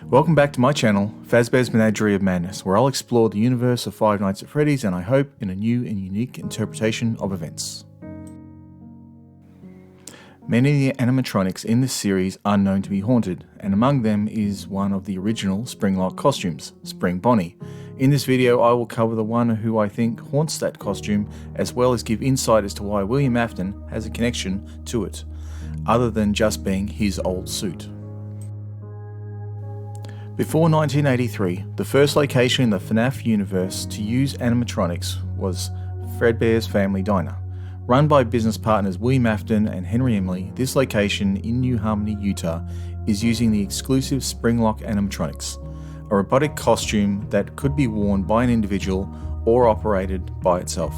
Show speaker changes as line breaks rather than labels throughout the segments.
Welcome back to my channel, Fazbear's Menagerie of Madness, where I'll explore the universe of Five Nights at Freddy's and I hope in a new and unique interpretation of events. Many of the animatronics in this series are known to be haunted, and among them is one of the original Springlock costumes, Spring Bonnie. In this video I will cover the one who I think haunts that costume, as well as give insight as to why William Afton has a connection to it, other than just being his old suit. Before 1983, the first location in the FNAF universe to use animatronics was Fredbear's Family Diner. Run by business partners William Afton and Henry Emily, this location in New Harmony, Utah is using the exclusive Springlock animatronics, a robotic costume that could be worn by an individual or operated by itself.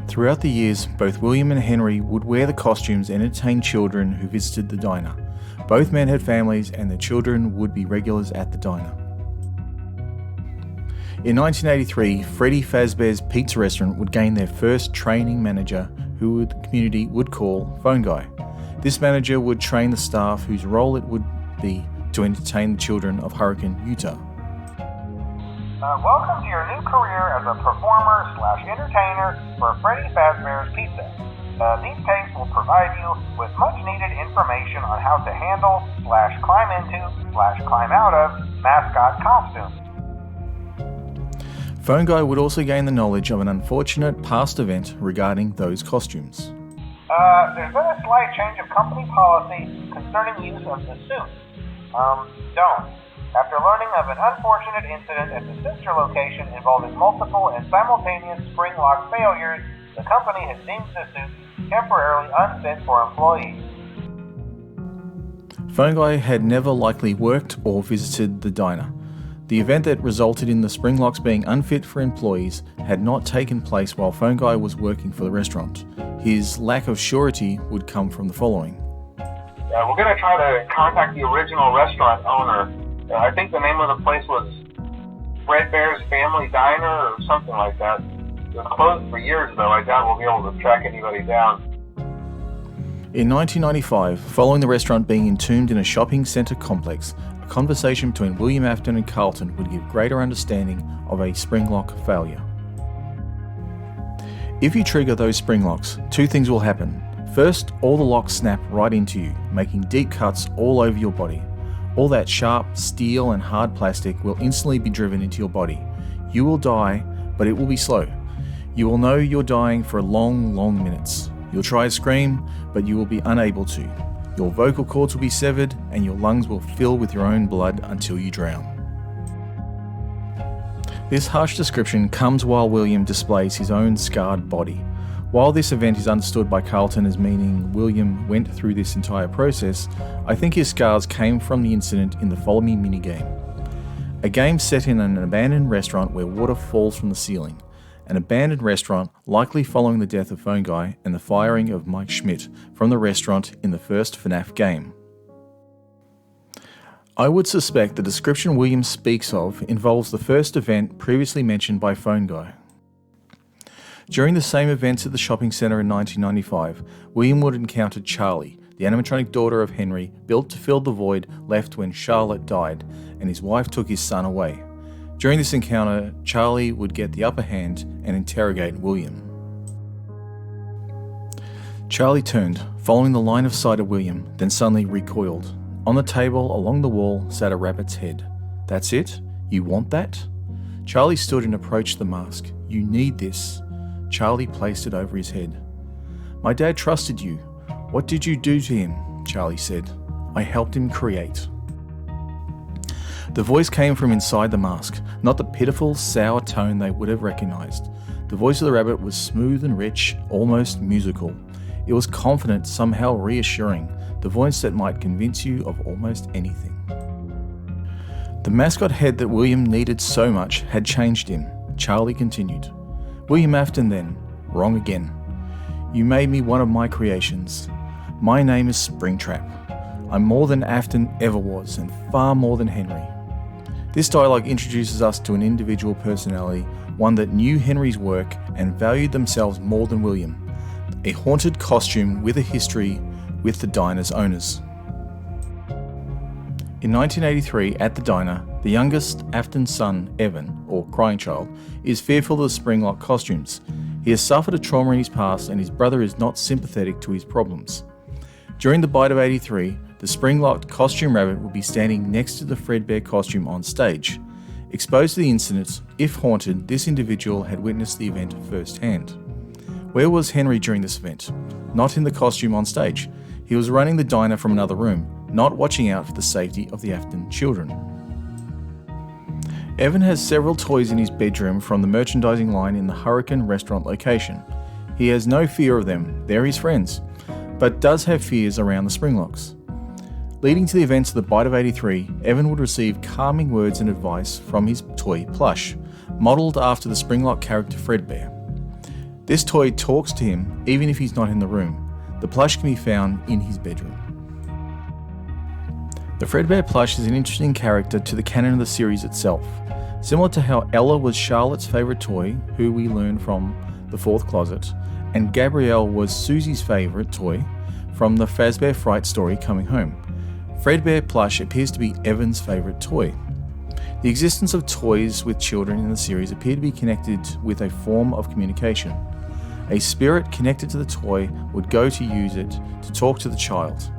Throughout the years, both William and Henry would wear the costumes and entertain children who visited the diner. Both men had families and their children would be regulars at the diner. In 1983, Freddy Fazbear's Pizza Restaurant would gain their first training manager, who the community would call Phone Guy. This manager would train the staff whose role it would be to entertain the children of Hurricane, Utah.
Welcome to your new career as a performer/entertainer for Freddy Fazbear's Pizza. These tapes will provide you with much needed information on how to handle/climb into/climb out of mascot costumes.
Phone Guy would also gain the knowledge of an unfortunate past event regarding those costumes.
There's been a slight change of company policy concerning use of the suit. Don't. After learning of an unfortunate incident at the sister location involving multiple and simultaneous Springlock failures, the company has deemed the suit temporarily unfit for employees.
Phone Guy had never likely worked or visited the diner. The event that resulted in the Springlocks being unfit for employees had not taken place while Phone Guy was working for the restaurant. His lack of surety would come from the following.
We're going to try to contact the original restaurant owner. I think the name of the place was Fredbear's Family Diner or something like that. It was closed for years though. I doubt we'll be able to track anybody down.
In 1995, following the restaurant being entombed in a shopping centre complex, a conversation between William Afton and Carlton would give greater understanding of a Springlock failure. If you trigger those Springlocks, two things will happen. First, all the locks snap right into you, making deep cuts all over your body. All that sharp steel and hard plastic will instantly be driven into your body. You will die, but it will be slow. You will know you're dying for long minutes. You'll try to scream, but you will be unable to. Your vocal cords will be severed and your lungs will fill with your own blood until you drown. This harsh description comes while William displays his own scarred body. While this event is understood by Carlton as meaning William went through this entire process, I think his scars came from the incident in the Follow Me minigame. A game set in an abandoned restaurant where water falls from the ceiling. An abandoned restaurant likely following the death of Phone Guy and the firing of Mike Schmidt from the restaurant in the first FNAF game. I would suspect the description William speaks of involves the first event previously mentioned by Phone Guy. During the same events at the shopping centre in 1995, William would encounter Charlie, the animatronic daughter of Henry, built to fill the void left when Charlotte died and his wife took his son away. During this encounter, Charlie would get the upper hand and interrogate William. Charlie turned, following the line of sight of William, then suddenly recoiled. On the table along the wall sat a rabbit's head. "That's it? You want that?" Charlie stood and approached the mask. "You need this." Charlie placed it over his head. "My dad trusted you. What did you do to him?" Charlie said. "I helped him create." The voice came from inside the mask, not the pitiful, sour tone they would have recognized. The voice of the rabbit was smooth and rich, almost musical. It was confident, somehow reassuring, the voice that might convince you of almost anything. The mascot head that William needed so much had changed him. Charlie continued. "William Afton then. Wrong again. You made me one of my creations. My name is Springtrap. I'm more than Afton ever was, and far more than Henry." This dialogue introduces us to an individual personality, one that knew Henry's work and valued themselves more than William. A haunted costume with a history with the diner's owners. In 1983, at the diner, the youngest Afton's son, Evan, or crying child, is fearful of the Springlock costumes. He has suffered a trauma in his past and his brother is not sympathetic to his problems. During the bite of 83, the Springlock costume rabbit would be standing next to the Fredbear costume on stage. Exposed to the incidents, if haunted, this individual had witnessed the event firsthand. Where was Henry during this event? Not in the costume on stage. He was running the diner from another room, not watching out for the safety of the Afton children. Evan has several toys in his bedroom from the merchandising line in the Hurricane restaurant location. He has no fear of them, they're his friends, but does have fears around the Springlocks. Leading to the events of the Bite of 83, Evan would receive calming words and advice from his toy plush, modelled after the Springlock character Fredbear. This toy talks to him even if he's not in the room. The plush can be found in his bedroom. The Fredbear plush is an interesting character to the canon of the series itself. Similar to how Ella was Charlotte's favourite toy, who we learn from the Fourth Closet, and Gabrielle was Susie's favourite toy from the Fazbear Fright story Coming Home. Fredbear plush appears to be Evan's favourite toy. The existence of toys with children in the series appear to be connected with a form of communication. A spirit connected to the toy would go to use it to talk to the child.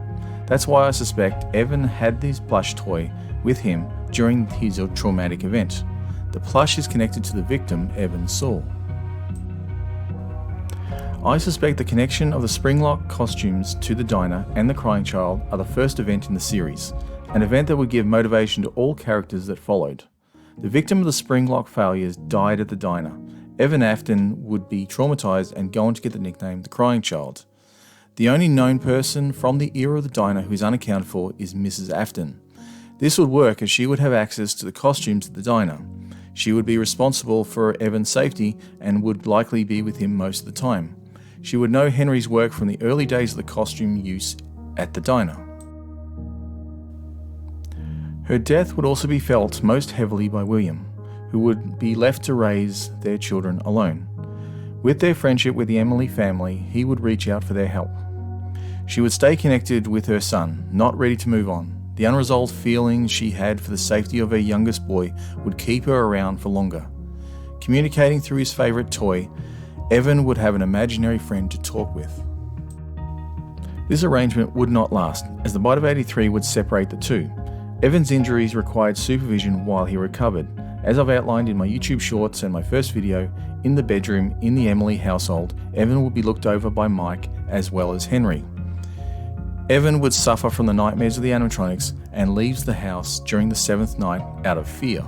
That's why I suspect Evan had this plush toy with him during his traumatic event. The plush is connected to the victim Evan saw. I suspect the connection of the Springlock costumes to the diner and the crying child are the first event in the series, an event that would give motivation to all characters that followed. The victim of the Springlock failures died at the diner. Evan Afton would be traumatized and go on to get the nickname the crying child. The only known person from the era of the diner who is unaccounted for is Mrs. Afton. This would work as she would have access to the costumes at the diner. She would be responsible for Evan's safety and would likely be with him most of the time. She would know Henry's work from the early days of the costume use at the diner. Her death would also be felt most heavily by William, who would be left to raise their children alone. With their friendship with the Emily family, he would reach out for their help. She would stay connected with her son, not ready to move on. The unresolved feelings she had for the safety of her youngest boy would keep her around for longer. Communicating through his favourite toy, Evan would have an imaginary friend to talk with. This arrangement would not last, as the Bite of 83 would separate the two. Evan's injuries required supervision while he recovered. As I've outlined in my YouTube shorts and my first video, in the bedroom in the Emily household, Evan would be looked over by Mike as well as Henry. Evan would suffer from the nightmares of the animatronics and leaves the house during the 7th night out of fear.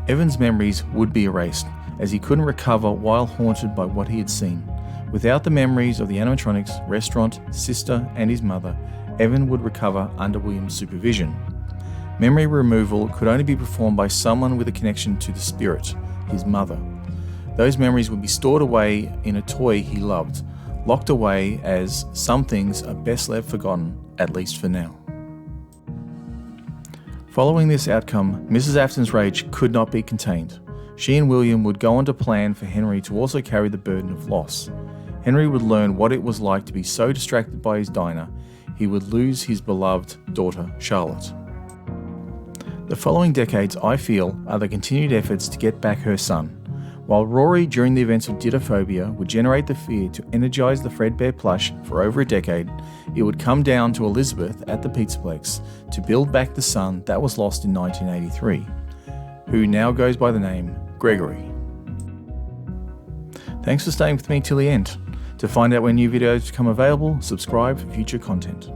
Evan's memories would be erased, as he couldn't recover while haunted by what he had seen. Without the memories of the animatronics, restaurant, sister, and his mother, Evan would recover under William's supervision. Memory removal could only be performed by someone with a connection to the spirit, his mother. Those memories would be stored away in a toy he loved, locked away, as some things are best left forgotten, at least for now. Following this outcome, Mrs. Afton's rage could not be contained. She and William would go on to plan for Henry to also carry the burden of loss. Henry would learn what it was like to be so distracted by his diner, he would lose his beloved daughter, Charlotte. The following decades, I feel, are the continued efforts to get back her son. While Rory, during the events of Dittophobia, would generate the fear to energise the Fredbear plush for over a decade, it would come down to Elizabeth at the Pizzaplex to build back the son that was lost in 1983, who now goes by the name Gregory. Thanks for staying with me till the end. To find out when new videos become available, subscribe for future content.